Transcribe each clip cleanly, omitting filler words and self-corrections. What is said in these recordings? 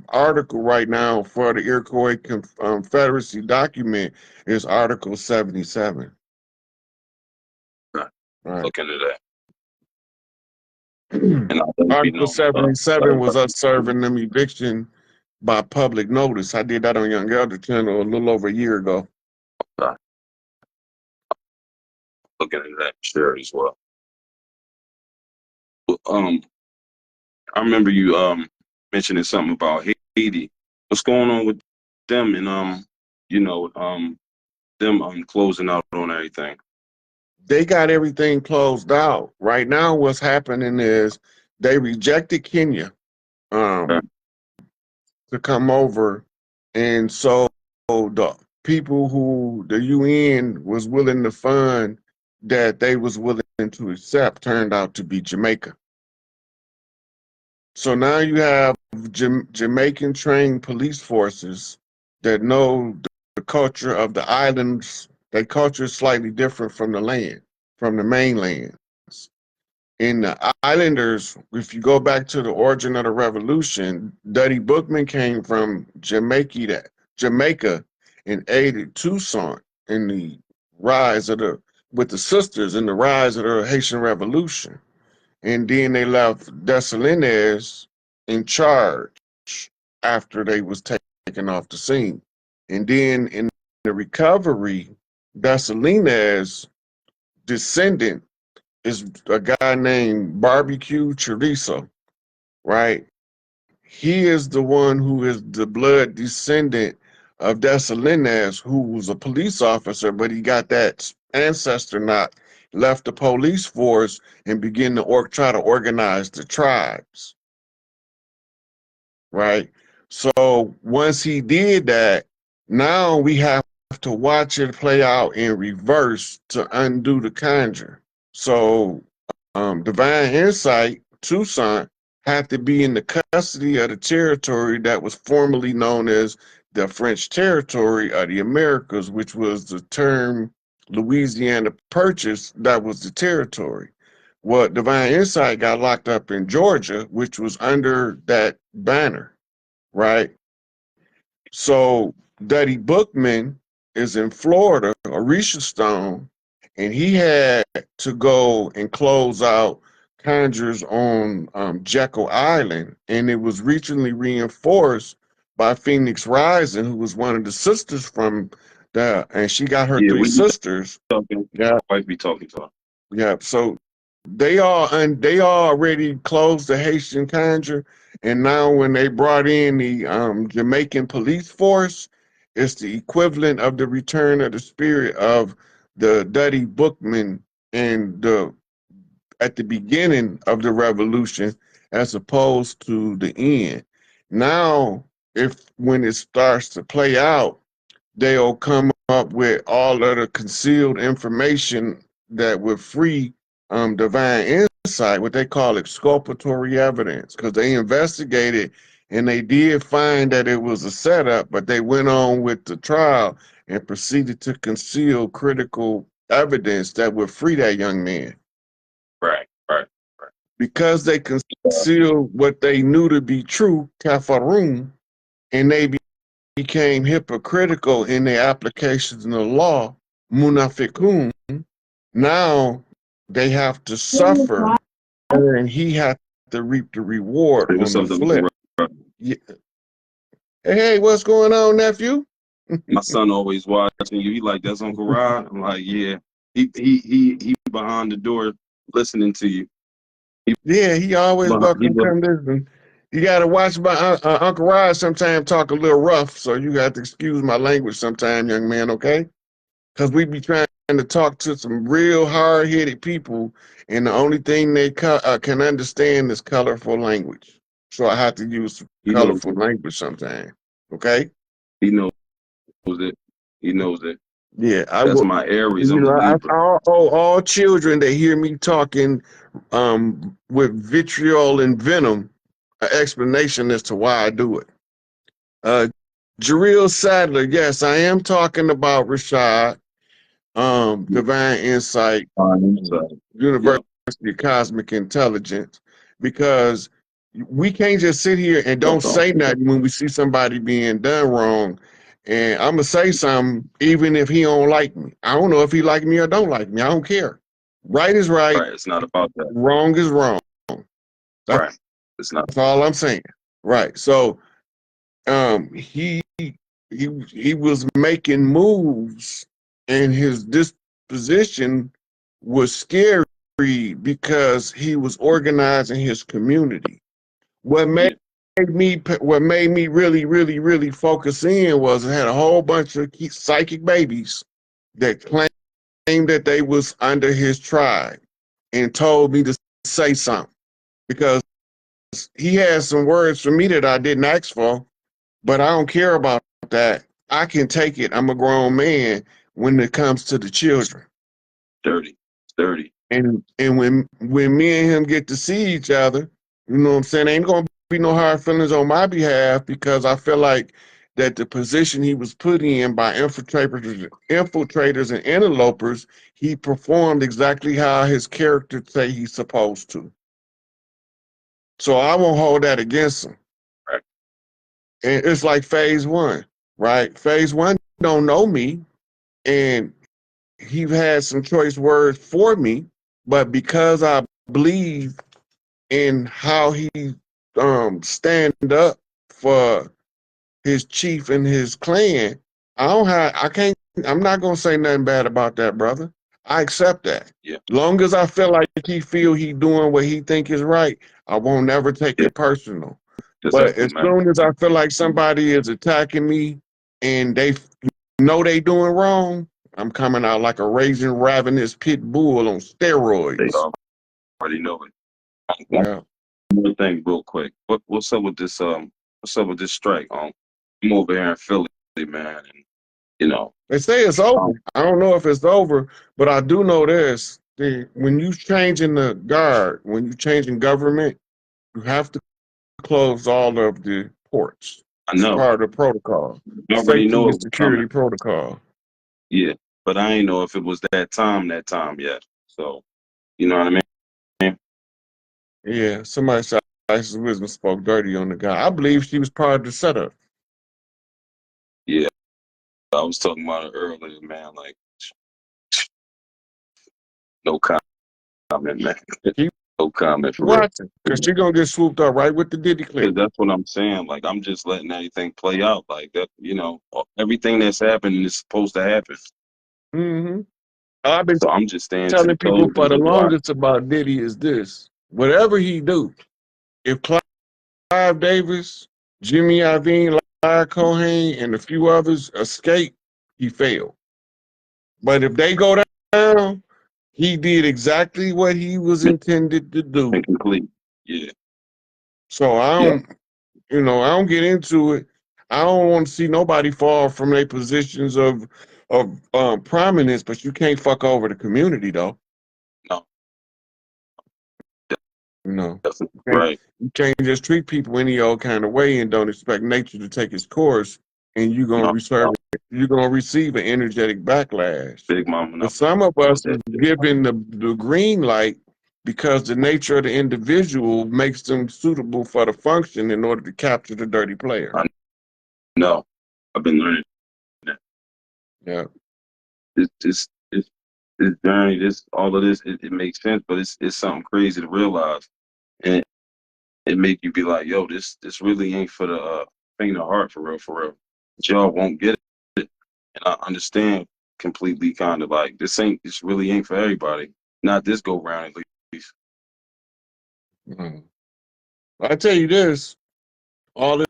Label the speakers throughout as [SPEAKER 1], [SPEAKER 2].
[SPEAKER 1] article right now for the Iroquois Confederacy document is Article 77.
[SPEAKER 2] Right.
[SPEAKER 1] Right.
[SPEAKER 2] Look into that.
[SPEAKER 1] And Article 77 was us serving them eviction by public notice. I did that on Young Elder Channel a little over a year ago.
[SPEAKER 2] Right. Looking into that sure as well. I remember you mentioning something about Haiti. What's going on with them and them closing out on everything?
[SPEAKER 1] They got everything closed out. Right now, what's happening is they rejected Kenya to come over. And so the people who the UN was willing to fund that they was willing to accept turned out to be Jamaica. So now you have Jamaican trained police forces that know the culture of the islands. Their culture is slightly different from the land, from the mainland. In the islanders, if you go back to the origin of the revolution, Duddy Bookman came from Jamaica and aided Toussaint in the rise of with the sisters in the rise of the Haitian Revolution. And then they left Dessalines in charge after they was taken off the scene. And then in the recovery, Dessalines' descendant is a guy named Barbecue Chorizo, right? He is the one who is the blood descendant of Dessalines, who was a police officer, but he got that ancestor knot, left the police force, and began to try to organize the tribes, right? So once he did that, now we have to watch it play out in reverse to undo the conjure. So Divine Insight, Toussaint, had to be in the custody of the territory that was formerly known as the French territory of the Americas, which was the term Louisiana Purchase, that was the territory. Well, Divine Insight got locked up in Georgia, which was under that banner, right? So Duddy Bookman is in Florida, Orisha Stone, and he had to go and close out conjures on Jekyll Island, and it was recently reinforced by Phoenix Rising, who was one of the sisters from the, and she got her three sisters.
[SPEAKER 2] Yeah, might be talking to her.
[SPEAKER 1] Yeah, so they already closed the Haitian conjure, and now when they brought in the Jamaican police force, it's the equivalent of the return of the spirit of the Duddy Bookman and at the beginning of the revolution, as opposed to the end. Now, when it starts to play out, they'll come up with all of the concealed information that would free Divine Insight, what they call exculpatory evidence, because they investigated and they did find that it was a setup, but they went on with the trial and proceeded to conceal critical evidence that would free that young man.
[SPEAKER 2] Right.
[SPEAKER 1] Because they concealed what they knew to be true, kafarum, and they became hypocritical in their applications in the law, munafikun. Now they have to suffer, and he had to reap the reward on the flip. Yeah. Hey, what's going on, nephew?
[SPEAKER 2] My son always watching you. He like, that's Uncle Rod. I'm like, yeah. He behind the door listening to you.
[SPEAKER 1] He always welcome to come listen. You got to watch my Uncle Rod sometimes talk a little rough, so you got to excuse my language sometime, young man, okay? Because we be trying to talk to some real hard-headed people, and the only thing they can understand is colorful language. So I have to use colorful language sometimes, okay?
[SPEAKER 2] He knows it. He knows it.
[SPEAKER 1] Yeah,
[SPEAKER 2] that's my Aries.
[SPEAKER 1] All children that hear me talking with vitriol and venom, an explanation as to why I do it. Jareel Sadler, yes, I am talking about Rashad, Divine Insight, University of Cosmic Intelligence, because we can't just sit here and don't say nothing when we see somebody being done wrong. And I'm gonna say something even if he don't like me. I don't know if he like me or don't like me. I don't care. Right is right.
[SPEAKER 2] Right. It's not about that.
[SPEAKER 1] Wrong is wrong.
[SPEAKER 2] Right. It's not.
[SPEAKER 1] That's all I'm saying. Right. So he was making moves, and his disposition was scary because he was organizing his community. What made me really focus in was I had a whole bunch of psychic babies that claimed that they was under his tribe and told me to say something because he had some words for me that I didn't ask for, but I don't care about that. I can take it. I'm a grown man when it comes to the children.
[SPEAKER 2] Dirty.
[SPEAKER 1] And when me and him get to see each other, you know what I'm saying, ain't gonna be no hard feelings on my behalf because I feel like that the position he was put in by infiltrators and interlopers, he performed exactly how his character say he's supposed to. So I won't hold that against him.
[SPEAKER 2] Right.
[SPEAKER 1] And it's like phase one, right? Phase one don't know me, and he had some choice words for me, but because I believe in how he stand up for his chief and his clan, I'm not gonna say nothing bad about that, brother. I accept that.
[SPEAKER 2] Yeah.
[SPEAKER 1] Long as I feel like he doing what he think is right, I won't never take it personal. But as soon as I feel like somebody is attacking me and they know they doing wrong, I'm coming out like a raging, ravenous pit bull on steroids.
[SPEAKER 2] They already know it.
[SPEAKER 1] Yeah.
[SPEAKER 2] One thing, real quick. What's up with this? What's up with this strike? I'm over here in Philly, man, and you know.
[SPEAKER 1] They say it's over. I don't know if it's over, but I do know this. When you changing the guard, when you changing government, you have to close all of the ports.
[SPEAKER 2] I know.
[SPEAKER 1] It's part of the protocol.
[SPEAKER 2] I already know
[SPEAKER 1] Safety and security protocol.
[SPEAKER 2] Yeah, but I ain't know if it was that time yet. So, you know what I mean?
[SPEAKER 1] Yeah, somebody said Isis Wisdom spoke dirty on the guy. I believe she was part of the setup.
[SPEAKER 2] Yeah, I was talking about it earlier, man. Like, no comment, man. No comment for real.
[SPEAKER 1] Because she's going to get swooped up right with the Diddy clip.
[SPEAKER 2] That's what I'm saying. Like, I'm just letting everything play out. Like, that, you know, everything that's happening is supposed to happen.
[SPEAKER 1] Mm-hmm. I've been
[SPEAKER 2] I'm just staying
[SPEAKER 1] telling people for the longest about Diddy is this. Whatever he do, if Clive Davis, Jimmy Iovine, Larry Cohen, and a few others escape, he failed. But if they go down, he did exactly what he was intended to do.
[SPEAKER 2] Complete. Yeah.
[SPEAKER 1] So I don't, I don't get into it. I don't want to see nobody fall from their positions of prominence, but you can't fuck over the community though.
[SPEAKER 2] No.
[SPEAKER 1] Right. You can't just treat people any old kind of way and don't expect nature to take its course, and you're gonna receive an energetic backlash.
[SPEAKER 2] Big mama.
[SPEAKER 1] But some of us is given the green light because the nature of the individual makes them suitable for the function in order to capture the dirty player.
[SPEAKER 2] No, I've been learning that.
[SPEAKER 1] Yeah.
[SPEAKER 2] This journey, all of this, it makes sense, but it's something crazy to realize, and it make you be like, yo, this really ain't for the faint of heart, for real. But y'all won't get it, and I understand completely. Kind of like this really ain't for everybody. Not this go round at least.
[SPEAKER 1] I tell you this, all the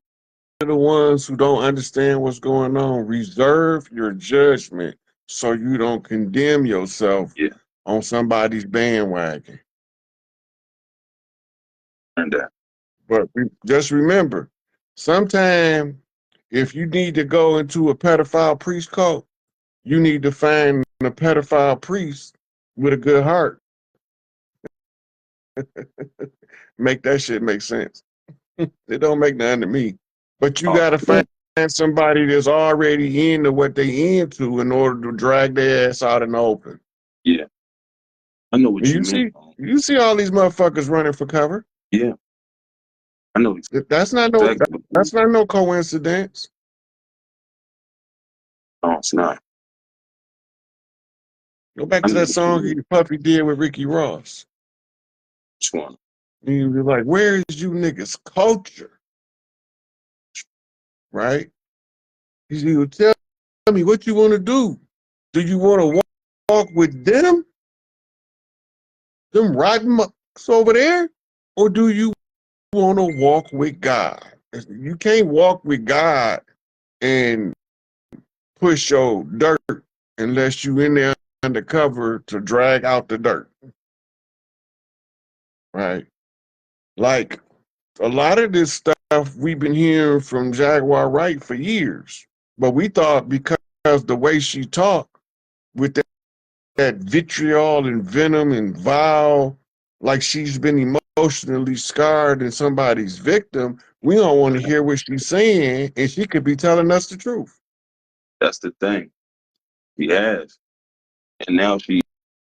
[SPEAKER 1] ones who don't understand what's going on, reserve your judgment so you don't condemn yourself on somebody's bandwagon.
[SPEAKER 2] And that.
[SPEAKER 1] But just remember, sometime if you need to go into a pedophile priest cult, you need to find a pedophile priest with a good heart. Make that shit make sense. It don't make nothing to me. But you gotta find somebody that's already into what they into in order to drag their ass out in the open.
[SPEAKER 2] Yeah. I know what you mean.
[SPEAKER 1] You see all these motherfuckers running for cover.
[SPEAKER 2] Yeah. I know
[SPEAKER 1] That's not no
[SPEAKER 2] exactly what
[SPEAKER 1] that's not no coincidence.
[SPEAKER 2] no, it's not.
[SPEAKER 1] Go back
[SPEAKER 2] I
[SPEAKER 1] to
[SPEAKER 2] know
[SPEAKER 1] that
[SPEAKER 2] what you
[SPEAKER 1] song
[SPEAKER 2] mean.
[SPEAKER 1] Puffy did with Ricky Ross.
[SPEAKER 2] Which one?
[SPEAKER 1] And you be like, where is you niggas culture? Right? He would tell me what you want to do. Do you want to walk with them riding mucks over there? Or do you want to walk with God? You can't walk with God and push your dirt unless you in there undercover to drag out the dirt. Right? Like a lot of this stuff we've been hearing from Jaguar Wright for years. But we thought because the way she talked with that vitriol and venom and vile, like she's been emotionally scarred and somebody's victim, we don't want to hear what she's saying, and she could be telling us the truth.
[SPEAKER 2] That's the thing. She has. And now she,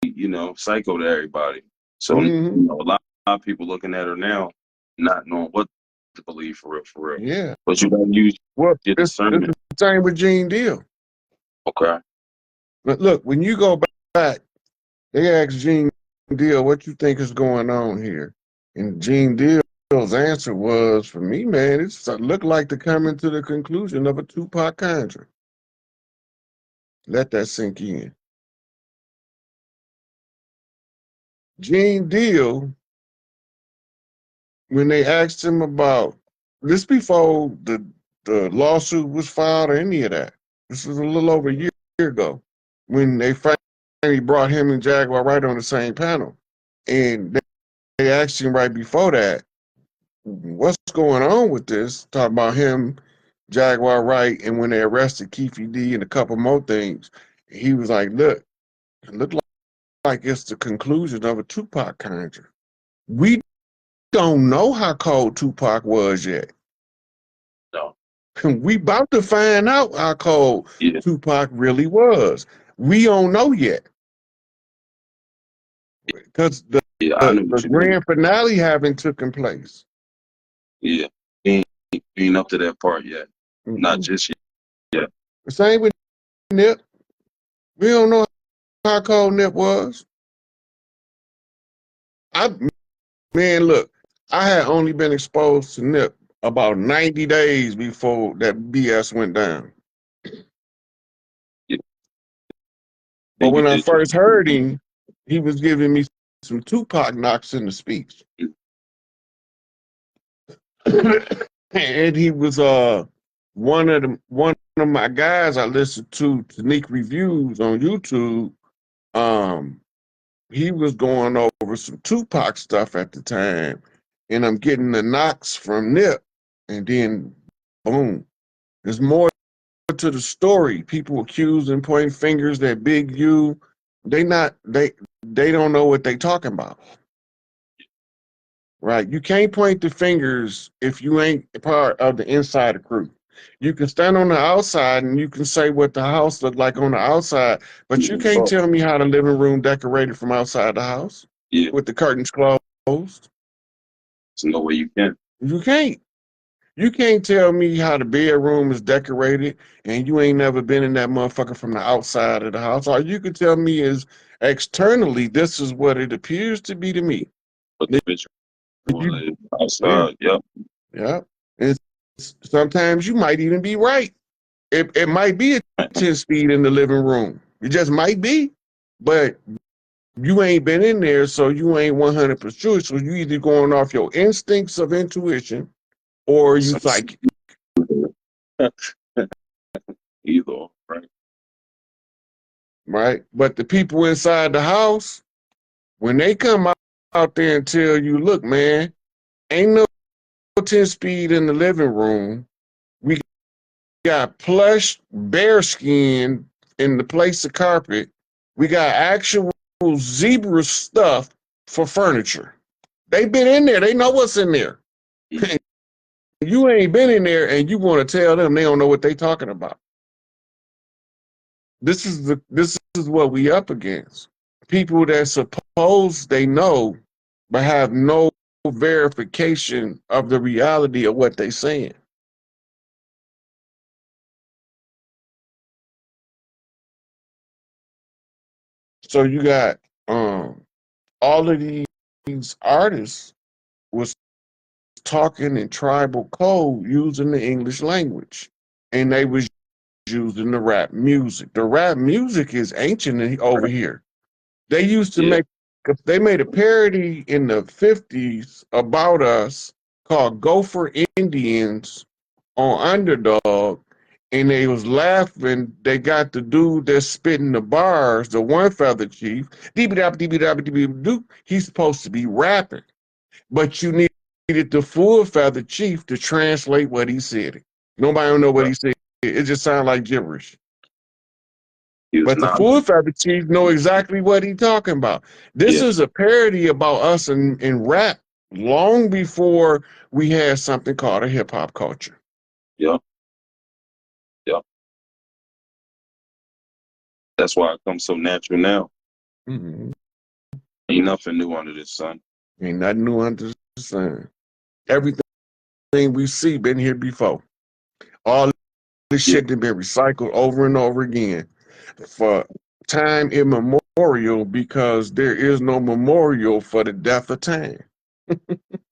[SPEAKER 2] psychoed everybody. So, a lot of people looking at her now, not knowing what to believe for real.
[SPEAKER 1] Yeah.
[SPEAKER 2] But you gotta use
[SPEAKER 1] Well,
[SPEAKER 2] your
[SPEAKER 1] it's
[SPEAKER 2] discernment.
[SPEAKER 1] the same with Gene Deal.
[SPEAKER 2] Okay.
[SPEAKER 1] But look, when you go back, they asked Gene Deal, what you think is going on here? And Gene Deal's answer was, for me, man, it looked like they're coming to the conclusion of a Tupac conjuring. Let that sink in. Gene Deal, when they asked him about this before the lawsuit was filed or any of that, this was a little over a year ago, when they finally brought him and Jaguar right on the same panel. And they asked him right before that, what's going on with this? Talk about him, Jaguar Wright, and when they arrested Keefe D and a couple more things, he was like, look, it looked like it's the conclusion of a Tupac conjuring. We don't know how cold Tupac was yet.
[SPEAKER 2] No.
[SPEAKER 1] We about to find out how cold Tupac really was. We don't know yet. Because the grand finale haven't taken place.
[SPEAKER 2] Yeah. He ain't up to that part yet. Not just yet.
[SPEAKER 1] The same with Nip. We don't know how cold Nip was. Man, look, I had only been exposed to Nip about 90 days before that BS went down.
[SPEAKER 2] Yeah.
[SPEAKER 1] But when I first heard him, he was giving me some Tupac knocks in the speech. And he was one of my guys I listened to Nick Reviews on YouTube. He was going over some Tupac stuff at the time, and I'm getting the knocks from Nip, and then boom, there's more to the story. People accusing, pointing fingers at Big U. They don't know what they talking about. Right. You can't point the fingers if you ain't part of the insider crew. You can stand on the outside and you can say what the house looked like on the outside, but you can't tell me how the living room decorated from outside the house with the curtains closed.
[SPEAKER 2] There's no way you can.
[SPEAKER 1] You can't. You can't tell me how the bedroom is decorated and you ain't never been in that motherfucker from the outside of the house. All you can tell me is externally, this is what it appears to be to me.
[SPEAKER 2] But the picture outside,
[SPEAKER 1] yeah. And sometimes you might even be right. It might be a 10 speed in the living room. It just might be. But you ain't been in there, so you ain't 100% sure. So you either going off your instincts of intuition or you psychic.
[SPEAKER 2] Either, right?
[SPEAKER 1] Right? But the people inside the house, when they come out there and tell you, look, man, ain't no 10 speed in the living room. We got plush bear skin in the place of carpet. We got actual zebra stuff for furniture. They been in there. They know what's in there. You ain't been in there and you want to tell them they don't know what they talking about. This is what we up against. People that suppose they know but have no verification of the reality of what they saying. So you got all of these artists was talking in tribal code using the English language, and they was using the rap music. The rap music is ancient over here. They used to
[SPEAKER 2] Yeah.
[SPEAKER 1] they made a parody in the 50s about us called Gopher Indians on Underdog, and they was laughing. They got the dude that's spitting the bars, the one feather chief, dee-dee-dop, he's supposed to be rapping, but you needed the full feather chief to translate what he said. Nobody don't know what he said. It just sounded like gibberish.
[SPEAKER 2] He was
[SPEAKER 1] But the
[SPEAKER 2] not.
[SPEAKER 1] full feather chief know exactly what he's talking about. This
[SPEAKER 2] Yeah.
[SPEAKER 1] is a parody about us in rap long before we had something called a hip hop culture.
[SPEAKER 2] Yeah. Yeah. That's why it comes so natural now.
[SPEAKER 1] Mm-hmm.
[SPEAKER 2] Ain't nothing new under the sun.
[SPEAKER 1] Ain't nothing new under the sun. Everything we see been here before. All this
[SPEAKER 2] Yeah.
[SPEAKER 1] shit that been recycled over and over again for time immemorial, because there is no memorial for the death of time.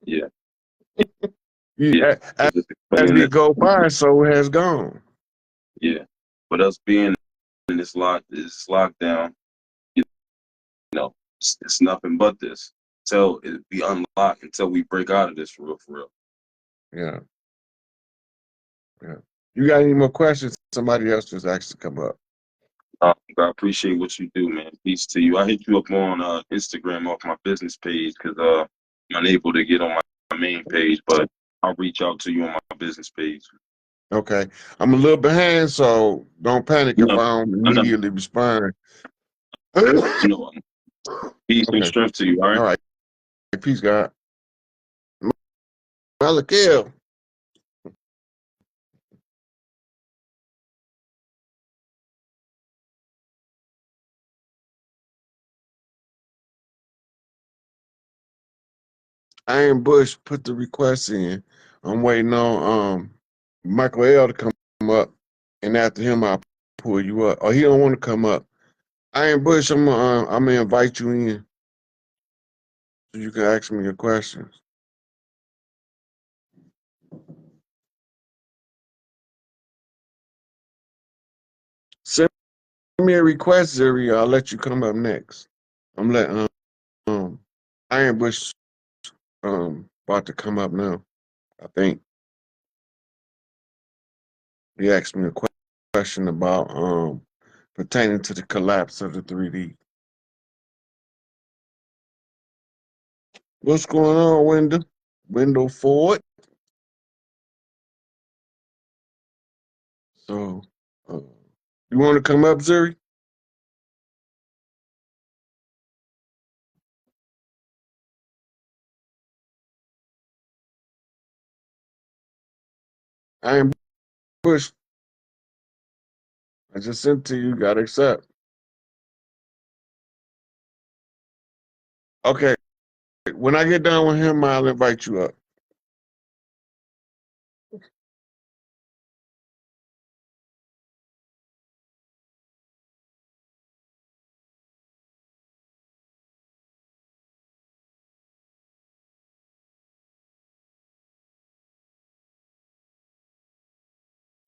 [SPEAKER 2] Yeah. Yeah.
[SPEAKER 1] Yeah,
[SPEAKER 2] It's just
[SPEAKER 1] as
[SPEAKER 2] explaining
[SPEAKER 1] we
[SPEAKER 2] that.
[SPEAKER 1] go by, so has gone.
[SPEAKER 2] Yeah. But us being in this lockdown, you know, it's nothing but this. Until it be unlocked, until we break out of this for real.
[SPEAKER 1] Yeah, yeah. You got any more questions? Somebody else just asked to come up.
[SPEAKER 2] I appreciate what you do, man. Peace to you. I hit you up on Instagram off my business page because I'm unable to get on my main page, but I'll reach out to you on my business page.
[SPEAKER 1] Okay, I'm a little behind, so don't panic if
[SPEAKER 2] No,
[SPEAKER 1] I don't
[SPEAKER 2] I know.
[SPEAKER 1] immediately respond.
[SPEAKER 2] You know, peace and
[SPEAKER 1] Okay,
[SPEAKER 2] strength to you. All
[SPEAKER 1] all
[SPEAKER 2] right.
[SPEAKER 1] right. Peace, God. Malakil. Iron Bush put the request in. I'm waiting on Michael L to come up, and after him I'll pull you up. Oh, he don't want to come up. Iron Bush, I'm gonna invite you in so you can ask me your questions. Send me a request, Zuri. I'll let you come up next. I'm letting Iron Bush about to come up now. I think he asked me a question about pertaining to the collapse of the 3D. What's going on, Wendell? Wendell Ford. So, you want to come up, Zuri? Iron Bush, I just sent to you. Got to accept. Okay. When I get done with him, I'll invite you up.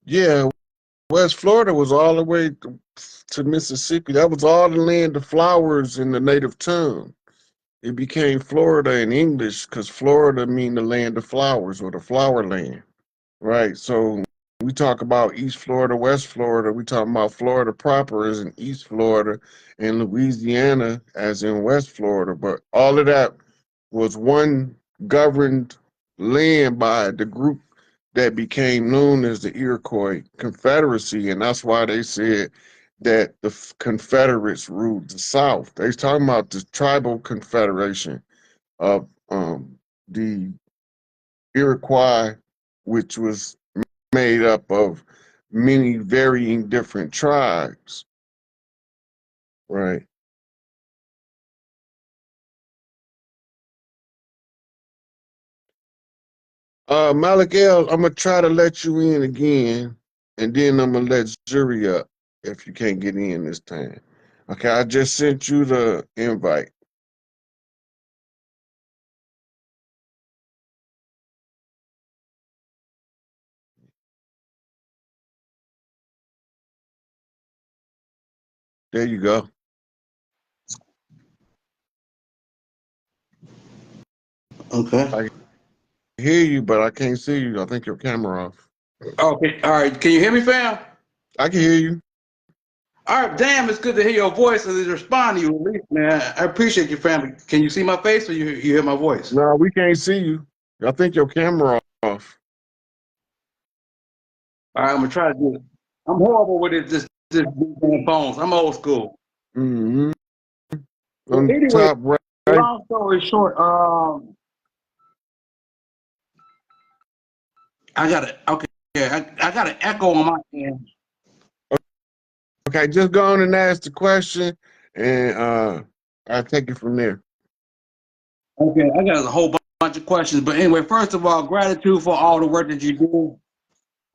[SPEAKER 1] Yeah, West Florida was all the way to Mississippi. That was all the land of flowers in the native tongue. It became Florida in English because Florida mean the land of flowers or the flower land. Right. So we talk about East Florida, West Florida. We talk about Florida proper as in East Florida and Louisiana as in West Florida. But all of that was one governed land by the group that became known as the Iroquois Confederacy. And that's why they said that the Confederates ruled the South. They was talking about the tribal confederation of the Iroquois, which was made up of many varying different tribes, right? Malik L, I'm gonna try to let you in again, and then I'm gonna let Zuri up if you can't get in this time. Okay, I just sent you the invite. There you go.
[SPEAKER 3] Okay.
[SPEAKER 1] I can hear you, but I can't see you. I think your camera off.
[SPEAKER 3] Okay. All right. Can you hear me, fam?
[SPEAKER 1] I can hear you.
[SPEAKER 3] All right. Damn, it's good to hear your voice and to respond to you, at least, man. I appreciate you, fam. Can you see my face or you hear my voice?
[SPEAKER 1] No, we can't see you. I think your camera off.
[SPEAKER 3] All right. I'm gonna try to do it. I'm horrible with it. This phones. I'm old school.
[SPEAKER 1] Mm-hmm.
[SPEAKER 3] But
[SPEAKER 1] On the
[SPEAKER 3] anyway,
[SPEAKER 1] top right.
[SPEAKER 3] long story short, I got it. Okay. Yeah, I got an echo on my end.
[SPEAKER 1] Okay, just go on and ask the question, and I'll take it from there.
[SPEAKER 3] Okay, I got a whole bunch of questions, but anyway, first of all, gratitude for all the work that you do.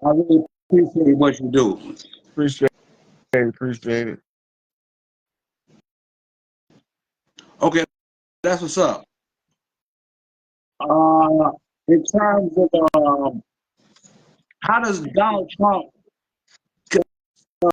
[SPEAKER 3] I really appreciate what you do.
[SPEAKER 1] Appreciate it. Appreciate it.
[SPEAKER 3] Okay, that's what's up. In terms of how does Donald Trump